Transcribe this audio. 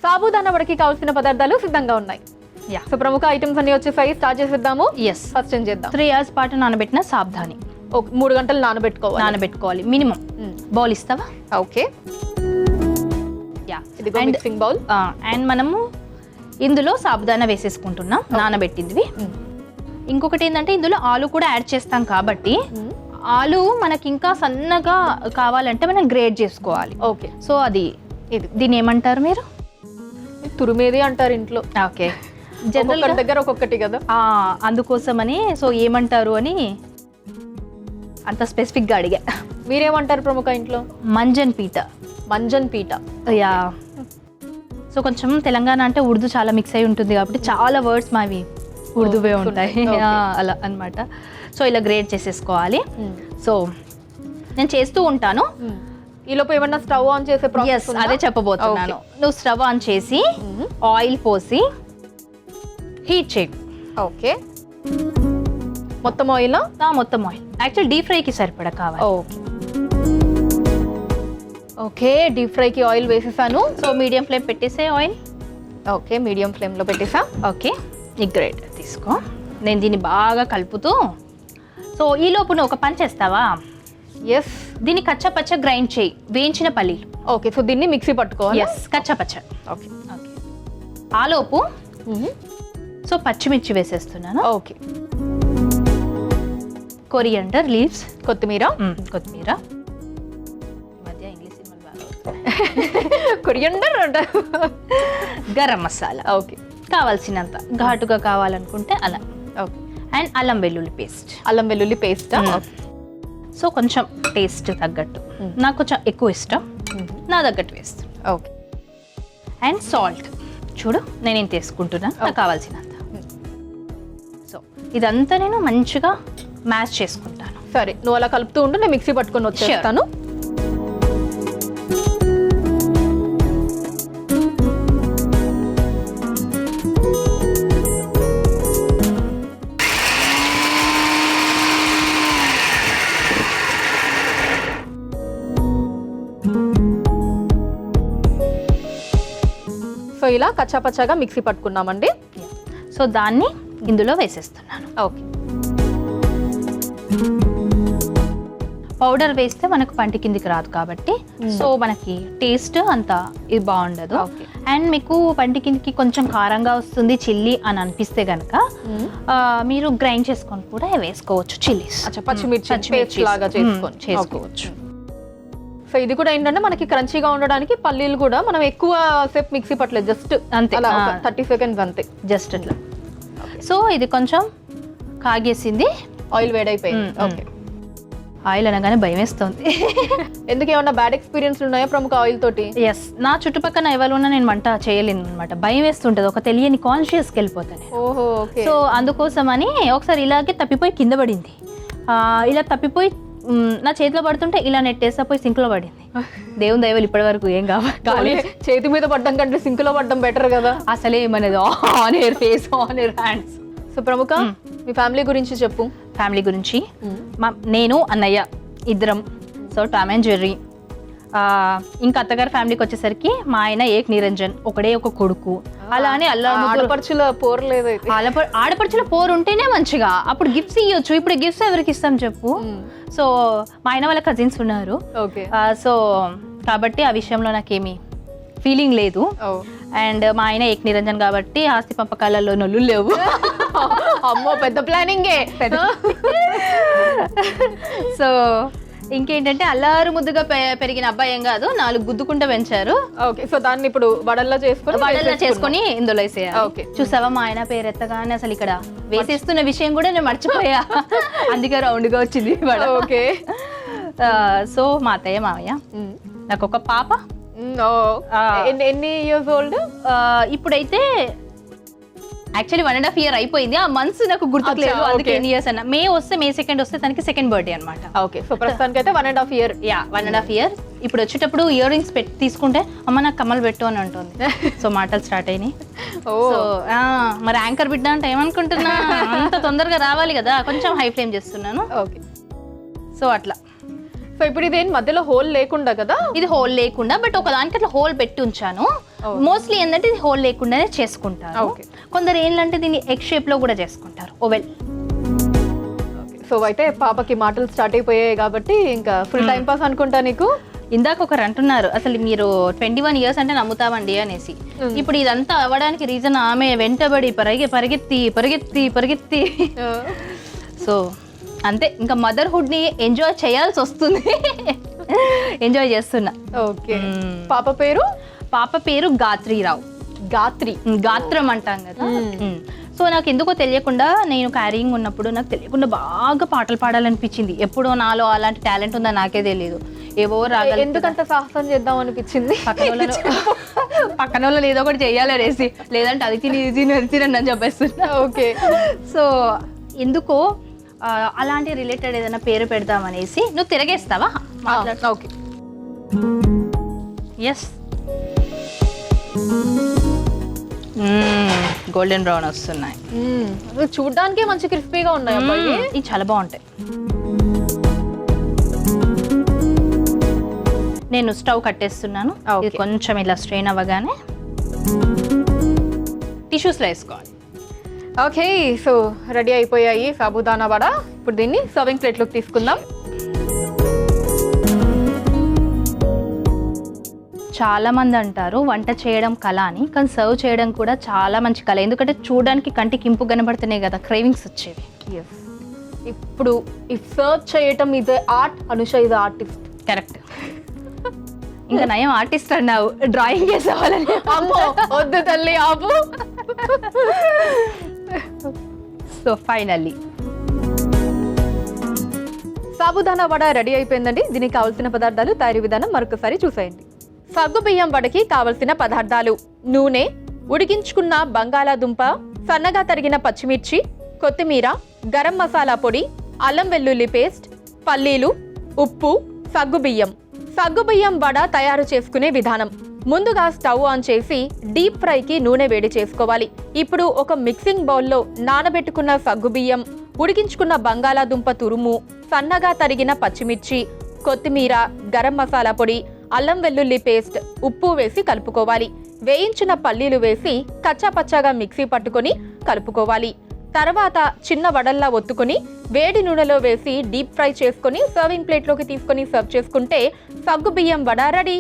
సాబుదానా వడకి కావాల్సిన పదార్థాలు సిద్ధంగా ఉన్నాయి. సో ప్రముఖ ఐటమ్స్ అన్ని వచ్చేసాయి. స్టార్ట్ చేసేద్దాము. ఎస్, ఫస్ట్ ఏం చేద్దాం? 3 hours పాటు నానబెట్టిన సాబ్ధాని 3 గంటలు నానబెట్టుకోవాలి మినిమం. బౌల్ ఇస్తావా? Okay, yeah. ఇది మిక్సింగ్ బౌల్. అండ్ మనము ఇందులో సాబుదానా వేసేసుకుంటున్నాం, నానబెట్టింది. ఇంకొకటి ఏంటంటే ఇందులో ఆలు కూడా యాడ్ చేస్తాం కాబట్టి ఆలు మనకి ఇంకా సన్నగా కావాలంటే మనం గ్రేట్ చేసుకోవాలి. ఓకే, సో అది దీన్ని ఏమంటారు మీరు? తురుమేది అంటారు ఇంట్లో. ఓకే, జనరల్ దగ్గర ఒక్కొక్కటి కదా, అందుకోసమని సో ఏమంటారు అని అంత స్పెసిఫిక్గా అడిగా. మీరేమంటారు ప్రముఖ ఇంట్లో? మంజన్ పీట. మంజన్ పీట, యా. సో కొంచెం తెలంగాణ అంటే ఉర్దూ చాలా మిక్స్ అయి ఉంటుంది కాబట్టి చాలా వర్డ్స్ మావి ఉర్దూవే ఉంటాయి. అలా అన్నమాట. సో ఇలా గ్రేట్ చేసేసుకోవాలి. సో నేను చేస్తూ ఉంటాను. ఈలోపు ఏమన్నా స్టవ్ ఆన్ చేసే ప్రాసెస్? అదే చెప్పబోతున్నాను. నువ్వు స్టవ్ ఆన్ చేసి ఆయిల్ పోసి హీట్ చేయి. ఓకే, మొత్తం ఆయిల్? మొత్తం ఆయిల్ యాక్చువల్ డీప్ ఫ్రైకి సరిపడా కావాలి. ఓకే ఓకే, డీప్ ఫ్రైకి ఆయిల్ వేసేసాను. సో మీడియం ఫ్లేమ్ పెట్టేసే ఆయిల్. ఓకే, మీడియం ఫ్లేమ్లో పెట్టేసా. ఓకే, ఈ గ్రేట్ తీసుకో. నేను దీన్ని బాగా కలుపుతూ, సో ఈ లోపు నువ్వు ఒక పని చేస్తావా? ఎస్, దీన్ని కచ్చపచ్చ గ్రైండ్ చేయి, వేయించిన పల్లీలు. ఓకే, సో దీన్ని మిక్సీ పట్టుకోవాలి. ఎస్, కచ్చపచ్చ. ఓకే ఓకే, ఆ లోపు సో పచ్చిమిర్చి వేసేస్తున్నాను. ఓకే, కొరియండర్ లీవ్స్, కొత్తిమీర. కొత్తిమీర. మధ్య ఇంగ్లీష్ సినిమాలు బాగా కొరియండర్ అంటారు. గరం మసాలా. ఓకే, కావాల్సినంత ఘాటుగా కావాలనుకుంటే అలా. ఓకే, అండ్ అల్లం వెల్లుల్లి పేస్ట్. అల్లం వెల్లుల్లి పేస్ట్. సో కొంచెం టేస్ట్ తగ్గట్టు, నాకు కొంచెం ఎక్కువ ఇష్టం, నా తగ్గట్టు వేస్తాను. Okay, and salt. చూడు నేను ఏం తీసుకుంటున్నా, నాకు కావాల్సినంత. సో ఇదంతా నేను మంచిగా మ్యాష్ చేసుకుంటాను. సరే, నువ్వు అలా కలుపుతూ ఉంటే నేను మిక్సీ పట్టుకొని వచ్చేస్తాను. సో ఇలా కచ్చాపచ్చాగా మిక్సీ పట్టుకున్నామండి. సో దాన్ని ఇందులో వేసేస్తున్నాను. ఓకే, పౌడర్ వేస్తే మనకు పంటి కిందికి రాదు కాబట్టి సో మనకి టేస్ట్ అంత ఇది బాగుండదు. అండ్ మీకు పంటి కిందికి కొంచెం కారంగా వస్తుంది చిల్లీ అని అనిపిస్తే గనక మీరు గ్రైండ్ చేసుకొని కూడా వేసుకోవచ్చు చిల్లీస్. పచ్చిమిర్చి లాగా చేసుకోవచ్చు. సో ఇది కూడా ఏంటంటే మనకి క్రంచీగా ఉండడానికి పల్లీలు కూడా మనం ఎక్కువ సేపు మిక్సీ పట్టలేదు, జస్ట్ అంతే, 30 seconds అంతే, జస్ట్ అట్లా. సో ఇది కొంచెం కాగేసింది, ఆయిల్ వేడైపోయింది. ఓకే, ఆయిల్ అనగానే భయం వేస్తుంది. ఎందుకు, ఏమన్నా బ్యాడ్ ఎక్స్పీరియన్స్ ఉన్నాయా ప్రముఖ ఆయిల్ తోటి? ఎస్, నా చుట్టుపక్కల ఎవరున్నా నేను వంట చేయలేను అనమాట, భయం వేస్తుంటది, ఒక తెలియని కాన్షియస్కి వెళ్ళిపోతాను. ఓహో, ఓకే. సో అందుకోసమని ఒకసారి ఇలాగే తప్పిపోయి కింద పడింది. ఇలా తప్పిపోయి నా చేతిలో పడుతుంటే ఇలా నెట్టేసా పోయి సింక్లో పడింది. దేవుని దయవలు ఇప్పటి వరకు ఏం కావాలి. చేతి మీద పడ్డం కంటే సింక్ లో పడ్డం బెటర్ కదా. అసలే ఏమనేది on air face, on air hands. So ప్రముఖ మీ ఫ్యామిలీ గురించి చెప్పు. ఫ్యామిలీ గురించి నేను అన్నయ్య ఇద్దరం. So Tom and Jerry. ఇంకా అత్తగారి ఫ్యామిలీకి వచ్చేసరికి మా ఆయన ఏక్ నిరంజన్, ఒకడే ఒక కొడుకు. అలానే ఆడపడుచుల పోరు లేదు. ఆడపడుచుల పోరు ఉంటేనే మంచిగా అప్పుడు గిఫ్ట్స్ ఇవ్వచ్చు. ఇప్పుడు గిఫ్ట్స్ ఎవరికి ఇస్తాం చెప్పు. సో మా ఆయన వాళ్ళ కజిన్స్ ఉన్నారు. సో కాబట్టి ఆ విషయంలో నాకేమి ఫీలింగ్ లేదు. అండ్ మా ఆయన ఏక్ నిరంజన్ కాబట్టి ఆస్తి పంపకాలలో నొల్లు లేవు. అమ్మో, పెద్ద ప్లానింగే. సో ఇంకేంటంటే అల్లారు ముద్దుగా పెరిగిన అబ్బాయి ఏం కాదు, 4 గుద్దుకుంటూ పెంచారు. ఓకే, సో దాన్ని ఇప్పుడు వడల్లా చేసుకొని ఇందులో వేసేయాలి. ఓకే, చూసావా మా ఆయన పేరు ఎత్తగానే అసలు ఇక్కడ వేసేస్తున్న విషయం కూడా నేను మర్చిపోయా, అందుకే రౌండ్గా వచ్చింది. ఓకే, సో మా అత్తయ్య మావయ్య, నాకు ఒక పాప. ఎన్ని ఇయర్స్ ఓల్డ్? ఇప్పుడైతే యాక్చువల్లీ 1.5 year అయిపోయింది, ఆ మంత్స్ నాకు గుర్తులేదు, అచ్చా, అందుకే okay. ఎన్ని ఇయర్స్ అన్న. మే 2nd వస్తే తనకి 2nd బర్త్డే అనమాట. ఓకే, సో ప్రస్తుతానికి అయితే 1.5 year. 1.5 year. ఇప్పుడు వచ్చేటప్పుడు ఇయర్ రింగ్స్ తీసుకుంటే అమ్మ నాకు కమ్మలు పెట్టు అని అంటుంది. సో మాటలు స్టార్ట్ అయినాయి. సో మరి యాంకర్ బిడ్డ అంటే ఏమనుకుంటున్నా, అంత తొందరగా రావాలి కదా, కొంచెం హై ఫ్లేమ్ చేస్తున్నాను. ఓకే, సో అట్లా. సో ఇప్పుడు ఇదేం మధ్యలో హోల్ లేకుండా కదా? ఇది హోల్ లేకుండా, బట్ ఒక దానికి అట్లా హోల్ పెట్టి ఉంచాను. మోస్ట్లీ ఏంటంటే ఇది హోల్ లేకుండానే చేసుకుంటారు. కొందరు ఏంటంటే దీన్ని ఎగ్ షేప్ లో కూడా చేసుకుంటారు, ఓవెల్. సో అయితే పాపకి మాటలు స్టార్ట్ అయిపోయాయి కాబట్టి ఇంకా ఫుల్ టైం పాస్ అనుకుంటా నీకు. ఇందాక ఒకరు అంటున్నారు అసలు మీరు 21 years అంటే నమ్ముతామండి అనేసి. ఇప్పుడు ఇదంతా అవ్వడానికి రీజన్ ఆమె వెంటబడి పరిగెత్తి సో అంతే, ఇంకా మదర్హుడ్ ని ఎంజాయ్ చేయాల్సి వస్తుంది. ఎంజాయ్ చేస్తున్నా. ఓకే, పాప పేరు గాత్రీరావు. గాత్రం అంటాం కదా. సో నాకు ఎందుకో తెలియకుండా, నేను క్యారింగ్ ఉన్నప్పుడు నాకు తెలియకుండా బాగా పాటలు పాడాలనిపించింది. ఎప్పుడో నాలో అలాంటి టాలెంట్ ఉందా నాకే తెలియదు. ఏవో రాగాలు. ఎందుకంత సాహసం చేద్దాం అనిపించింది? పక్కన వాళ్ళు ఏదో ఒకటి చెయ్యాలనేసి, లేదంటే అది తిని అని చెప్పేస్తున్నా. ఓకే, సో ఎందుకో అలాంటి రిలేటెడ్ ఏదైనా పేరు పెడదామనేసి. నువ్వు తిరగేస్తావా? Okay, yes. గోల్డెన్ బ్రౌన్ వస్తున్నాయి. చూడ్డానికి మంచి క్రిస్పీగా ఉన్నాయి అబ్బాయి. ఇవి చాలా బాగుంటాయి. నేను స్టవ్ కట్టేస్తున్నాను. ఇది కొంచెం ఇలా స్ట్రెయిన్ అవ్వగానే టిష్యూస్లో వేసుకోవాలి. ఓకే, సో రెడీ అయిపోయాయి సాబుదానా వడ. ఇప్పుడు దీన్ని సర్వింగ్ ప్లేట్లోకి తీసుకుందాం. చాలా మంది అంటారు వంట చేయడం కళ అని, కానీ సర్వ్ చేయడం కూడా చాలా మంచి కళ. ఎందుకంటే చూడడానికి కంటికి ఇంపు కనబడుతున్నాయి కదా, క్రేవింగ్స్ వచ్చేవి. ఇప్పుడు ఈ సర్వ్ చేయటం ఇది ఆర్ట్, అనుష ఇది ఆర్టిస్ట్. కరెక్ట్. ఇంకా నయం ఆర్టిస్ట్ అన్నావు, డ్రాయింగ్ చేసేవాళ్ళని. వద్దు తల్లి, ఆపు. So finally sabudana vada ready అయిపోయిందండి. దీనికి కావాల్సిన పదార్థాలు, తయారీ విధానం మరొకసారి చూసేయండి. సగ్గు బియ్యం వడకి కావలసిన పదార్థాలు: నూనె, ఉడికించుకున్న బంగాళాదుంప, సన్నగా తరిగిన పచ్చిమిర్చి, కొత్తిమీర, గరం మసాలా పొడి, అల్లం వెల్లుల్లి పేస్ట్, పల్లీలు, ఉప్పు, సగ్గుబియ్యం. సగ్గుబియ్యం వడ తయారు చేసుకునే విధానం: ముందుగా స్టవ్ ఆన్ చేసి డీప్ ఫ్రైకి నూనె వేడి చేసుకోవాలి. ఇప్పుడు ఒక మిక్సింగ్ బౌల్లో నానబెట్టుకున్న సగ్గుబియ్యం, ఉడికించుకున్న బంగాళాదుంప తురుము, సన్నగా తరిగిన పచ్చిమిర్చి, కొత్తిమీర, గరం మసాలా పొడి, అల్లం వెల్లుల్లి పేస్ట్, ఉప్పు వేసి కలుపుకోవాలి. వేయించిన పల్లీలు వేసి కచ్చాపచ్చాగా మిక్సీ పట్టుకొని కలుపుకోవాలి. తర్వాత చిన్న వడల్లా ఒత్తుకొని వేడి నూనెలో వేసి డీప్ ఫ్రై చేసుకొని సర్వింగ్ ప్లేట్లోకి తీసుకొని సర్వ్ చేసుకుంటే సగ్గుబియ్యం వడ రెడీ.